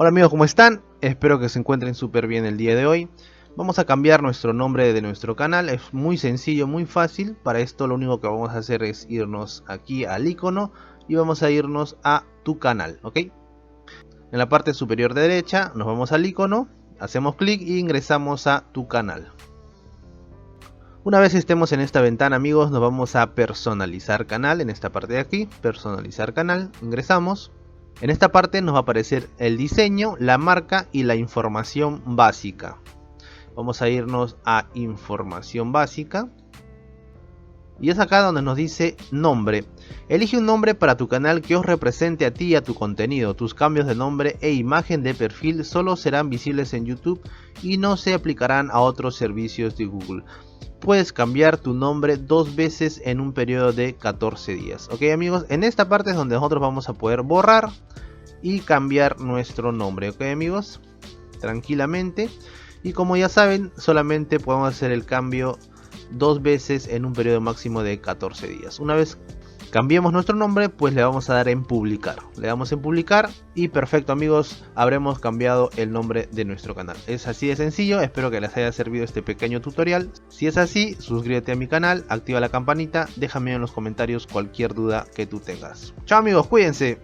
Hola amigos, ¿cómo están? Espero que se encuentren súper bien el día de hoy. Vamos a cambiar nuestro nombre de nuestro canal. Es muy sencillo, muy fácil. Para esto lo único que vamos a hacer es irnos aquí al icono y vamos a irnos a tu canal, ¿ok? En la parte superior derecha nos vamos al icono, hacemos clic e ingresamos a tu canal. Una vez estemos en esta ventana, amigos, nos vamos a personalizar canal. En esta parte de aquí, personalizar canal, ingresamos. En esta parte nos va a aparecer el diseño, la marca y la información básica. Vamos a irnos a información básica. Y es acá donde nos dice nombre. Elige un nombre para tu canal que os represente a ti y a tu contenido. Tus cambios de nombre e imagen de perfil solo serán visibles en YouTube y no se aplicarán a otros servicios de Google. Puedes cambiar tu nombre 2 veces en un periodo de 14 días. Ok amigos, en esta parte es donde nosotros vamos a poder borrar y cambiar nuestro nombre. Ok amigos, tranquilamente. Y como ya saben, solamente podemos hacer el cambio 2 veces en un periodo máximo de 14 días. Una vez cambiemos nuestro nombre, pues le vamos a dar en publicar. Le damos en publicar y perfecto amigos, habremos cambiado el nombre de nuestro canal. Es así de sencillo, espero que les haya servido este pequeño tutorial. Si es así, suscríbete a mi canal, activa la campanita, déjame en los comentarios cualquier duda que tú tengas. Chao amigos, cuídense.